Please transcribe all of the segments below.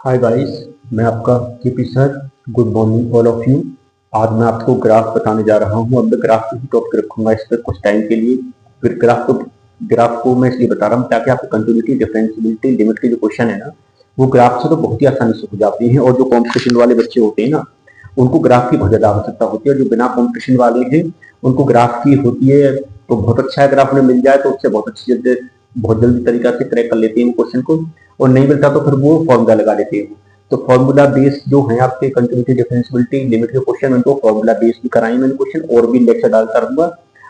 Hi guys, मैं आपका KP sir. Good morning all of you. आज मैं आपको ग्राफ बताने जा रहा हूँ। अब मैं ग्राफ की टॉपिक रखूंगा इस पर कुछ टाइम के लिए। फिर ग्राफ को मैं इसलिए बता रहा हूँ ताकि आपको कंटिन्यूटी, डिफरेंशियबिलिटी, लिमिट के जो क्वेश्चन है ना, वो ग्राफ से तो बहुत ही आसानी से हो जाते हैं। और जो कॉम्पिटिशन वाले बच्चे होते हैं ना, उनको ग्राफ की बहुत ज्यादा आवश्यकता होती है। जो बिना कॉम्पिटिशन वाले हैं उनको ग्राफ की होती है, तो बहुत अच्छा है। ग्राफ में मिल जाए तो उससे बहुत जल्दी तरीका से क्रैक कर लेते हैं क्वेश्चन को। और नहीं मिलता तो फिर वो फॉर्मूला लगा देते हैं। तो फॉर्मूला बेस्ड जो है आपके कंटिन्यूटी, डिफरेंशियबिलिटी, लिमिट के क्वेश्चन, उनको फॉर्मूला बेस्ड भी कराएंगे मैंने क्वेश्चन, और भी लेक्चर डालता रहूंगा।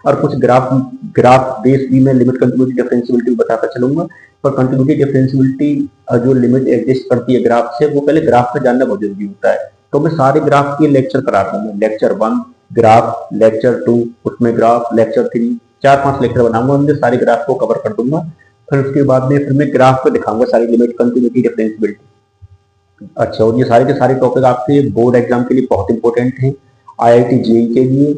और कुछ ग्राफ बेस्ड भी मैं लिमिट, कंटिन्यूटी, डिफरेंशियबिलिटी बताता चलूंगा। पर कंटिन्यूटी, डिफरेंशियबिलिटी जो लिमिट एग्जिस्ट करती है ग्राफ से, वो पहले ग्राफ का जानना बहुत जरूरी होता है। तो मैं सारे ग्राफ के लेक्चर कराता हूँ। लेक्चर 1 ग्राफ, लेक्चर 2 उसमें ग्राफ, लेक्चर 3 4-5 लेक्चर बनाऊंगा, उनमें सारे ग्राफ को कवर कर दूंगा। फिर उसके बाद में फिर मैं ग्राफ को दिखाऊंगा सारी लिमिट, कंटिन्यूटी, डिफरेंशियबिलिटी। अच्छा, और ये सारे के सारे टॉपिक आपके बोर्ड एग्जाम के लिए बहुत इंपॉर्टेंट हैं। आईआईटी जेई के लिए,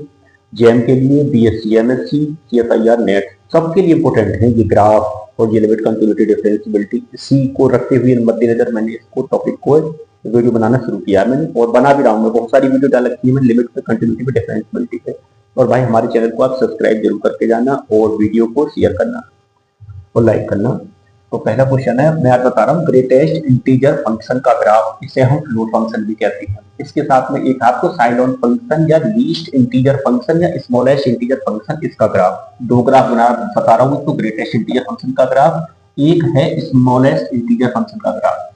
जेएम के लिए, बीएससी, एमएससी, सीएसआईआर, नेट, सबके लिए इंपॉर्टेंट है ये ग्राफ और ये लिमिट, कंटिन्यूटी, डिफरेंशियबिलिटी। इसी को रखते हुए मद्देनजर मैंने इसको टॉपिक को वीडियो बनाना शुरू किया है मैंने, और बना भी रहा हूँ। मैं बहुत सारी वीडियो डाल रखी है मैंने लिमिट पे, कंटिन्यूटी पे, डिफरेंशियबिलिटी पे। और भाई हमारे चैनल को आप सब्सक्राइब जरूर करके जाना और वीडियो को शेयर करना और लाइक करना। तो पहला क्वेश्चन है, मैं आज बता रहा हूँ ग्रेटेस्ट इंटीजर फंक्शन का ग्राफ। इसे हम फ्लोट फंक्शन भी कहते हैं। इसके साथ में एक आपको साइलोन फंक्शन या लीस्ट इंटीजर फंक्शन या स्मॉलेस्ट इंटीजर फंक्शन, इसका ग्राफ। दो ग्राफ बता रहा हूँ, तो ग्रेटेस्ट इंटीजर फंक्शन का ग्राफ, एक है स्मॉलेस्ट इंटीजर फंक्शन का ग्राफ।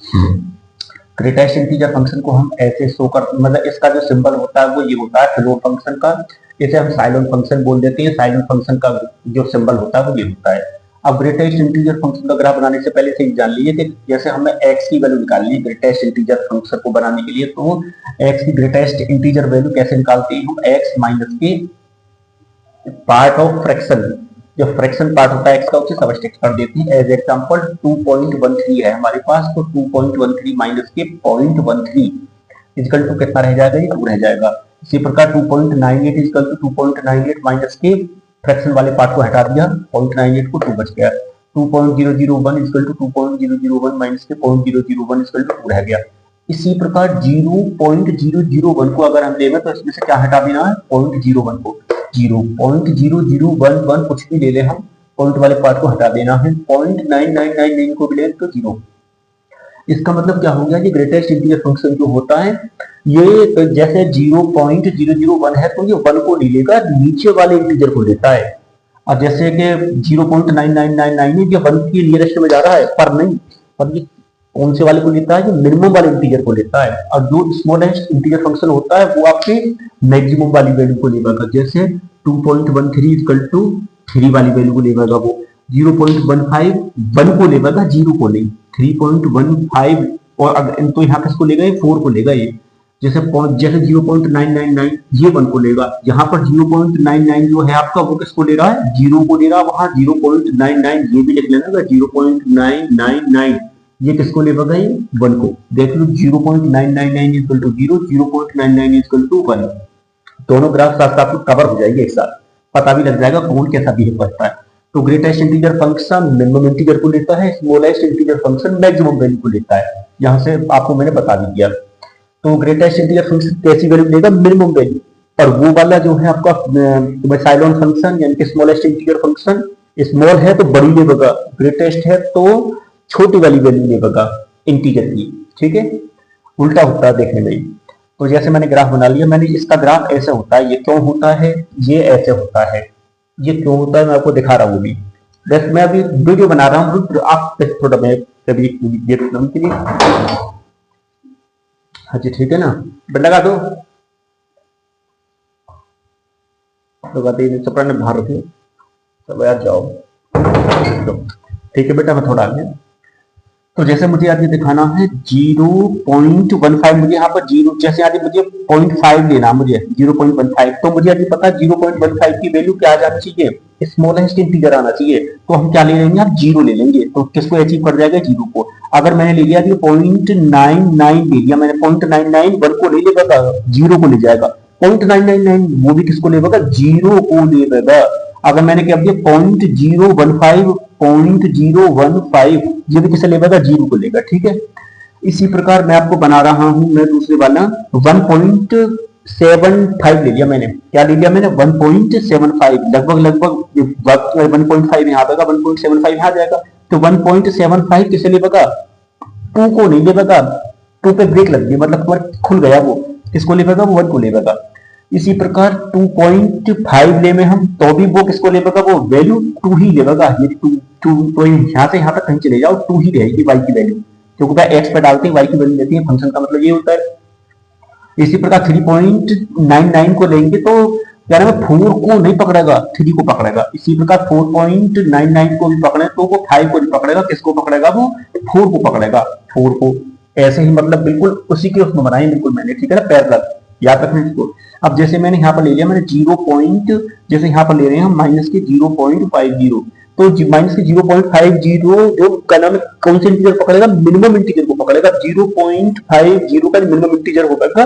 ग्रेटेस्ट इंटीजर फंक्शन को हम ऐसे शो कर, मतलब इसका जो सिंबल होता है वो ये होता है फ्लोट फंक्शन का। इसे हम साइलोन फंक्शन बोल देते हैं। साइलोन फंक्शन का जो सिंबल होता है वो ये होता है। अब ग्रेटेस्ट इंटीजर फंक्शन का ग्राफ बनाने से पहले से ही जान लीजिए कि जैसे हमें x की वैल्यू निकालनी है ग्रेटेस्ट इंटीजर फंक्शन को बनाने के लिए, तो x की ग्रेटेस्ट इंटीजर वैल्यू कैसे निकालते हैं हम? x माइनस के पार्ट ऑफ फ्रैक्शन, जो फ्रैक्शन पार्ट होता है x का, उसे सब्सट्रैक्ट कर देते हैं। एज एग्जांपल 2.13 है हमारे पास, तो 2.13 माइनस के 0.13 इक्वल टू कितना रह जाएगा? ये 2 रह जाएगा। इसी प्रकार 2.98 इक्वल टू 2.98 माइनस के फ्रैक्शन वाले पार्ट को हटा दिया, 0.98 को 2 बच गया। 2.001 इक्वल टू 2.001 माइनस के 0.001 इक्वल टू 2 रह गया। इसी प्रकार 0.001 को अगर हम लेंगे तो इसमें से क्या हटा देना है? 0.01 को। 0.0011 कुछ भी ले ले हम, पॉइंट वाले पार्ट को हटा देना है। 0.9999 को भी ले तो 0। इसका मतलब क्या हो गया? ये ग्रेटेस्ट इंटीजर फंक्शन जो होता है, ये जैसे 0.001 है तो ये 1 को नहीं लेगा, नीचे वाले इंटीजर को लेता है। और जैसे कि 0.9999 ये 1 के नियरेस्ट में जा रहा है, पर नहीं, पर ये कौन से वाले को लेता है? ये मिनिमम वाले इंटीजर को लेता है। और जो स्मॉलेस्ट इंटीजर फंक्शन होता है वो आपके मैक्सिमम वाली वैल्यू को लेगा। जैसे 2.13 इक्वल टू 3 वाली वैल्यू को लेगा वो। 0.15 1 को लेगा, 0 को नहीं। 3.15 और अगर तो यहाँ किसको लेगा? ये 4 को लेगा। ये जैसे 0.999 ये 1 को लेगा। यहाँ पर 0.99 जो है आपका, वो किसको ले रहा है? 0 को ले रहा है। वहां 0.99 ये भी लिख लेना, 0.999 ये किसको लेगा? ये 1 को। देख लो 0.999 इक्वल टू 0, 0.99 इक्वल टू 1। दोनों ग्राफ साथ साथ कवर हो जाएंगे एक साथ, पता भी लग जाएगा कौन कैसा बिहेव करता है। तो greatest integer function minimum integer को लेता है, smallest integer function maximum value को लेता है। यहां से आपको मैंने बता भी दिया। तो ग्रेटेस्ट इंटीजर फंक्शन कैसी वैल्यू लेगा? Minimum value. और वो वाला जो है आपका साइलोन फंक्शन यानी कि स्मॉलेस्ट इंटीजर फंक्शन, स्मॉल है तो बड़ी लेगा, ग्रेटेस्ट है तो छोटी वाली वैल्यू लेगा इंटीजर की। ठीक है, उल्टा होता है देखने में। तो जैसे मैंने ग्राफ बना लिया, मैंने इसका ग्राफ ऐसे होता है। ये क्यों होता है? ये ऐसे होता है। ये क्यों होता है मैं आपको दिखा रहा हूँ अभी। बस मैं अभी वीडियो बना रहा हूँ, आप थोड़ा मैं कभी के लिए। हाँ जी, ठीक है ना, बट लगा दो, चपड़ा ने बाहर रखे, सब यार जाओ। ठीक है बेटा, मैं थोड़ा आगे। तो जैसे मुझे आज ये दिखाना है 0.15, मुझे यहाँ पर 0, जैसे आज मुझे 0.5 लेना, मुझे 0.15, तो मुझे अभी पता है 0.15 की वैल्यू क्या आ जानी चाहिए? स्मॉलेस्ट इंटीजर आना चाहिए। तो हम क्या ले लेंगे? आप 0 ले लेंगे। तो किसको अचीव कर जाएगा? 0 को। अगर मैंने ले लिया 0.99 ले लिया मैंने, 0.99 1 को नहीं लेगा, 0 को ले जाएगा। 0.999 वो भी किसको लेगा? 0 को लेगा। अगर मैंने क्या दिया 0.015 ये भी किसे लेगा? 0 को लेगा। ठीक है, इसी प्रकार मैं आपको बना रहा हूं, मैं दूसरे वाला 1.75 ले लिया मैंने, क्या ले लिया मैंने 1.75, लगभग 1.5 यहाँ आएगा, 1.75 यहाँ जाएगा, तो 1.75 किसे लेगा, 2 को नहीं लेगा, 2 पे ब्रेक लग गई, मतलब खुल गया वो, किसको लेगा वो 1 को लेगा। इसी प्रकार 2.5 ले में हम, तो भी वो किसको लेगा, वो वैल्यू 2 ही लेगा, ये 2 तो यहाँ से यहाँ तक कहीं चले जाओ 2 ही रहेगी y की वैल्यू, क्योंकि एक्स पे डालते हैं y की वैल्यू लेती है, फंक्शन का मतलब ये होता है। इसी प्रकार 3.99 को लेंगे तो क्या नाम है, 4 को नहीं पकड़ेगा, 3 को पकड़ेगा। इसी प्रकार 4.99 को भी पकड़े तो वो 5 को नहीं पकड़ेगा, किसको पकड़ेगा, वो 4 को पकड़ेगा, 4 को। ऐसे ही मतलब बिल्कुल उसी के उसमें बनाए बिल्कुल मैंने, ठीक है ना, पैरेलल, याद रखना इसको। अब जैसे मैंने यहाँ पर ले लिया मैंने 0 पॉइंट, जैसे यहाँ पर ले रहे हैं हम माइनस के 0.50, तो माइनस के 0.50 जो क्या नाम है, कौन से इंटीजर पकड़ेगा, मिनिमम इंटीजर को पकड़ेगा। 0.50 का मिनिमम इंटीजर होगा,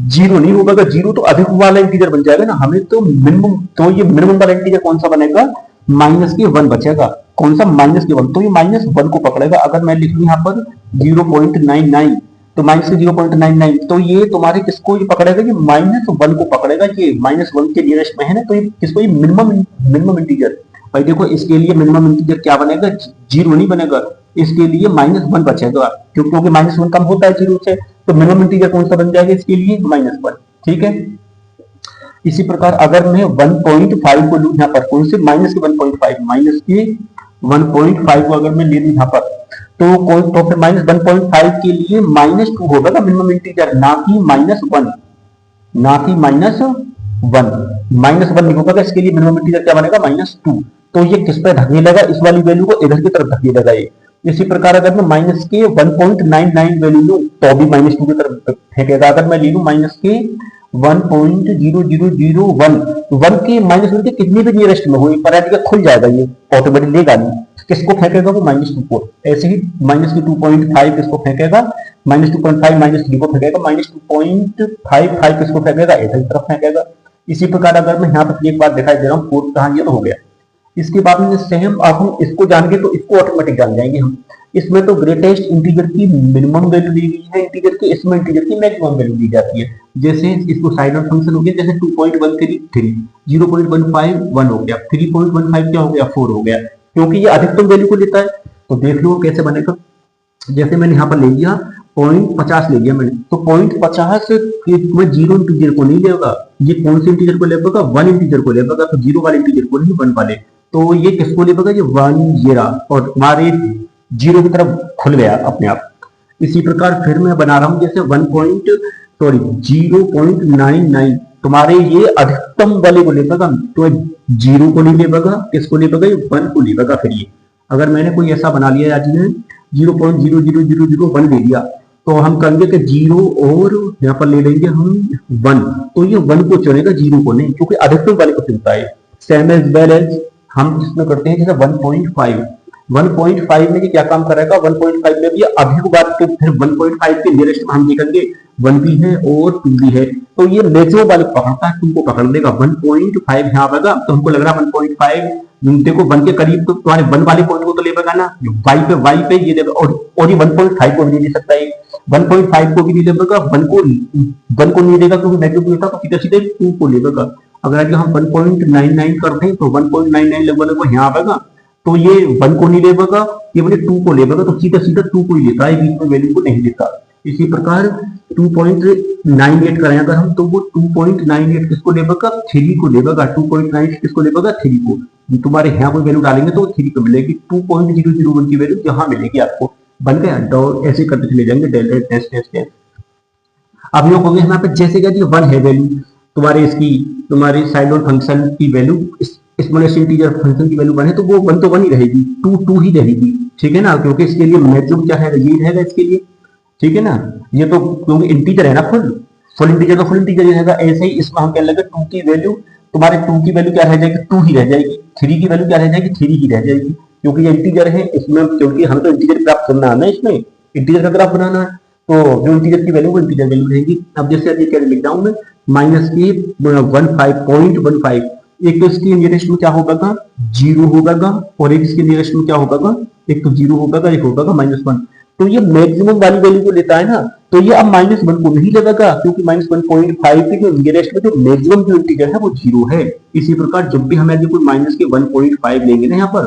0 नहीं होगा, 0 तो अधिक वाला इंटीजर बन जाएगा ना, हमें तो मिनिमम, तो ये मिनिमम वाला इंटीजर कौन सा बनेगा, माइनस के 1 बचेगा, कौन सा, माइनस के 1, तो ये माइनस 1 को पकड़ेगा। अगर मैं लिख लूं यहाँ पर 0.99, तो माइनस के 0.99, तो ये तुम्हारे किसको ये पकड़ेगा, ये माइनस 1 को पकड़ेगा, ये माइनस 1 के नियरेस्ट में है ना, तो ये किसको, ये मिनिमम इंटीजर। भाई देखो इसके लिए मिनिमम इंटीजर क्या बनेगा, 0 नहीं बनेगा, इसके लिए -1 बचेगा, क्योंकि -1 कम होता है 0 से, तो मिनिमम इंटीजर कौन सा बन जाएगा इसके लिए, -1, ठीक है। इसी प्रकार अगर मैं 1.5 को लूं यहाँ पर, कौन से, माइनस के 1.5, माइनस के 1.5 को अगर मैं ले लूं यहाँ पर, तो फिर -1.5 के लिए -2 होगा ना मिनिमम इंटीजर, ना कि -1, ना कि -1 नहीं होगा, इसके लिए मिनिमम इंटीजर क्या बनेगा, -2, तो ये किस पे धकेलेगा, इस वाली वैल्यू को इधर की तरफ धकेलेगा ये। इसी प्रकार अगर मैं माइनस के 1.99 वैल्यू लूं तो भी -2 की तरफ फेंकेगा। अगर मैं ले लूं माइनस के 1.0001 के -1 के कितनी भी नियरेस्ट में हो, पर खुल जाएगा ये ऑटोमेटिक, लेगा नहीं, किसको फेंकेगा वो -2 को। ऐसे ही माइनस की 2.5 किसको फेंकेगा, -2.5 -3 को फेंकेगा, -2.55 किसको फेंकेगा, इधर की तरफ फेंकेगा। इसी प्रकार अगर मैं यहाँ पर एक बार दिखाई दे रहा हूँ, 4 कहां, ये तो हो गया। इसके बाद में सेम अब हम इसको जानेंगे तो इसको ऑटोमेटिक जान जाएंगे हम। इसमें तो ग्रेटेस्ट इंटीजर की मिनिमम वैल्यू दी गई है इंटीजर की, इसमें इंटीजर की मैक्सिमम वैल्यू दी जाती है। जैसे इसको साइड ऑफ फंक्शन हो गया, जैसे 2.133, 0.15 1 हो गया, 3.15 क्या हो गया, 4 हो गया, क्योंकि ये अधिकतम वैल्यू को लेता है। तो देख लो कैसे बनेगा। जैसे मैंने यहाँ पर ले लिया 0.50 ले लिया मैंने, तो 0.50 में 0 इंटीजर को नहीं लेगा, ये कौन से इंटीजर को लेगा, 1 इंटीजर को लेगा, तो 0 वाले इंटीजर को नहीं, 1 वाले, तो ये किसको लेगा, ये 1 ये रहा, और तुम्हारे 0 की तरफ खुल गया अपने आप। इसी प्रकार फिर मैं बना रहा हूं जैसे 0.99, तुम्हारे ये अधिकतम वाले को लेगा, तो 0 को नहीं लेगा, किसको लेगा, ये 1 को लेगा। फिर ये अगर मैंने कोई ऐसा बना लिया आज में 0.00001 ले लिया, तो हम कहेंगे कि 0 और यहाँ पर ले लेंगे हम 1, तो ये 1 को चुनेगा, 0 को नहीं, क्योंकि अधिकतम वाले को चुनता है। सेम एज वेल एज हम इसमें करते हैं जैसे 1.5 में ये क्या काम करेगा, 1.5 में भी अधिक बार, तो फिर 1.5 के नियरेस्ट में हम देखेंगे 1 भी है और 2 भी है, तो ये मैक्सिमम वाले को पकड़ता है, 2 को पकड़ लेगा। 1.5 यहाँ आएगा, तो हमको लग रहा है 1.5, देखो 1 के करीब, तो तुम्हारे 1 वाले पॉइंट को तो लेगा ना, y पे ये लेगा, और ये 1.5 को भी नहीं ले सकता है, 1.5 को भी नहीं लेगा, 1 को नहीं लेगा, क्योंकि नेगेटिव लेगा, तो सीधे सीधे 2 को लेगा। अगर हम 1.99 करते हैं, तो 1.99 लगभग यहाँ आएगा, तो ये 1 को नहीं लेगा, ये बोले 2 को लेगा, तो सीधा सीधा 2 को ही लेता है, बीच में वैल्यू को नहीं लेता। इसी प्रकार 2.98 करें अगर हम, तो वो 2.98 किसको लेगा, 3 को लेगा, 2.98 किसको लेगा, 3 को। तुम्हारे यहाँ कोई वैल्यू डालेंगे तो 3 को मिलेगी, 2.001 की वैल्यू यहाँ मिलेगी आपको। बन गया, ऐसे करते चले जाएंगे, अब लोग होंगे यहाँ पे, जैसे क्या 1 है वैल्यू तुम्हारे इसकी, तुम्हारी साइड ऑफ फंक्शन की वैल्यू, एक्सपोनेंशियल इंटीजर फंक्शन की वैल्यू 1 है, तो वो 1 तो 1 ही रहेगी, 2 ही रहेगी, ठीक है ना, क्योंकि इसके लिए मैक्सिमम क्या है, ये रहेगा इसके लिए, ठीक है ना। ये तो क्योंकि इंटीजर है ना, फुल इंटीजर तो फुल इंटीजर रहेगा। ऐसे ही इसमें हम क्या लगे, 2 की वैल्यू, तुम्हारे 2 की वैल्यू क्या रह जाएगी, 2 ही रह जाएगी, 3 की वैल्यू क्या रह जाएगी, 3 ही रह जाएगी, क्योंकि ये इंटीजर है इसमें, क्योंकि हम तो इंटीजर ग्राफ करना है ना, इसमें इंटीजर का ग्राफ बनाना है, तो जो इंटीजर की वैल्यू वो इंटीजर वैल्यू रहेगी। अब जैसे अभी क्या लिख जाऊं मैं, माइनस की 15.15, एक तो इसके नियरेस्ट में क्या होगा, 0 होगा, और एक इसके नियरेस्ट में क्या होगा, एक तो 0 होगा, एक होगा -1, तो ये मैक्सिमम वाली वैल्यू को लेता है ना, तो ये अब -1 को नहीं लेगा क्योंकि -1.5 के जो नियरेस्ट में जो मैक्सिमम जो इंटीजर है वो 0 है। इसी प्रकार जब भी हमें कोई माइनस के 1.5 लेंगे ना यहाँ पर,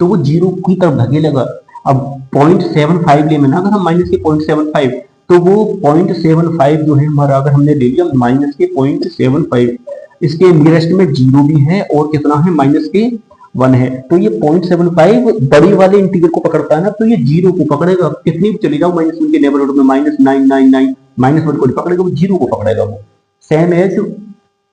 तो वो 0 की तरफ भागेगा। अब 0.75 ले में ना, अगर हम माइनस के 0.75, तो वो 0.75 जो है हमारा, अगर हमने ले लिया माइनस के 0.75, इसके नियरेस्ट में 0 भी है और कितना है माइनस के 1 है, तो ये 0.75 बड़ी वाले इंटीजर को पकड़ता है ना, तो ये 0 को पकड़ेगा। कितनी भी चली जाओ -1 के नेबरहुड में, -999 -1 को पकड़ेगा, वो 0 को पकड़ेगा वो। सेम एज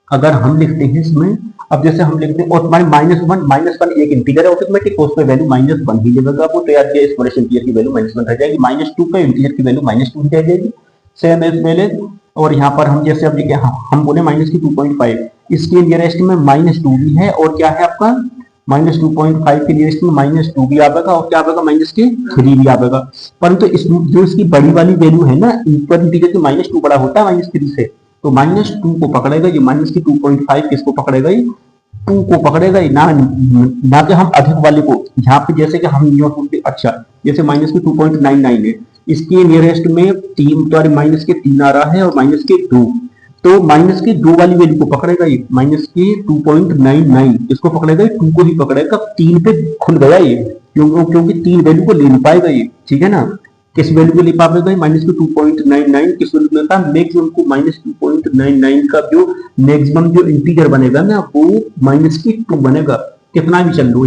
अगर हम लिखते हैं इसमें, अब जैसे हम लिखते हैं और हमारे -1 एक इंटीजर है ऑटोमेटिक, उसमें वैल्यू -1 ही लेगा वो, तो याद किया एक्सप्रेशन इंटीजर की वैल्यू -1 रह जाएगी, -2 पे इंटीजर की वैल्यू -2 ही रह जाएगी। सेम एज पहले, और यहाँ पर हम जैसे अब लिखे, हम बोले -2.5, इसके नियरेस्ट में -2 भी है और क्या है आपका -2.5 के नियरेस्ट में -2 भी आएगा और क्या आएगा -3 भी आएगा। परंतु जो इसकी बड़ी वाली वैल्यू है ना, इक्वल इंटीजर की -2 बड़ा होता है -3 से, तो -2 को पकड़ेगा ये, -2.5 किसको पकड़ेगा, ये 2 को पकड़ेगा ही ना, ना कि हम अधिक वाले को। यहाँ पे जैसे कि हम अच्छा जैसे -2.99 है, इसके नियरेस्ट में 3 तो -3 आ रहा है और -2, तो -2 वाली वैल्यू को पकड़ेगा ये, -2.99 इसको पकड़ेगा, 2 को ही पकड़ेगा। 3 पे खुल गया ये, क्योंकि 3 वैल्यू को ले नहीं पाएगा ये, ठीक है ना। किस वैल्यू को ले पाएगा, -2.99 किस वैल्यू में था, मैक्सिमम को -2.99 का जो मैक्सिमम जो इंटीजर बनेगा ना, वो -2 बनेगा। कितना भी चल लो,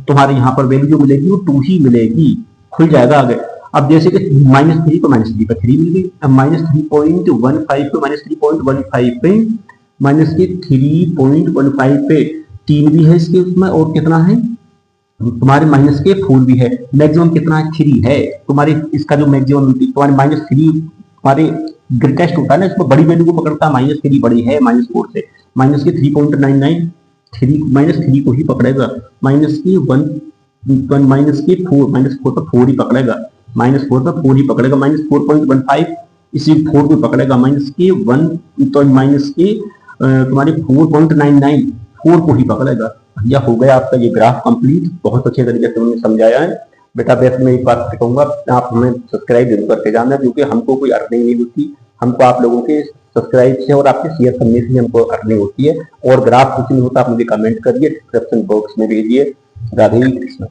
तुम्हारे यहाँ पर वैल्यू जो मिलेगी वो 2 ही मिलेगी, खुल जाएगा आगे। अब जैसे कि -3 पे -3 पे 3 मिल गई, अब -3.15 पे -3.15 पे -3.15 पे 3 भी है इसके उसमें, और कितना है तुम्हारे -4 भी है। मैक्सिमम कितना है, 3 है तुम्हारी, इसका जो मैक्सिमम तुम्हारे -3 तुम्हारे ग्रेटेस्ट होता है ना, इसमें बड़ी वैल्यू को पकड़ता है, -3 बड़ी है -4 से, -3.99 -3 को ही पकड़ेगा, -4 पर 4 ही पकड़ेगा, -4 पर 4 ही पकड़ेगा, -4.15 इसी 4 को पकड़ेगा, -1 तो तुम्हारे 4.99 4 को ही पकड़ेगा। यह हो गया आपका ये ग्राफ कंप्लीट। बहुत अच्छे तरीके से हमने समझाया है बेटा। वैसे मैं एक बात कहूंगा, आप हमें सब्सक्राइब जरूर करके जाना, क्योंकि हमको कोई अर्निंग नहीं होती, हमको आप लोगों के सब्सक्राइब से और आपके शेयर करने से हमको अर्निंग होती है। और ग्राफ कुछ नहीं होता, आप मुझे कमेंट करिए, डिस्क्रिप्शन बॉक्स में भेजिए। राधे कृष्ण।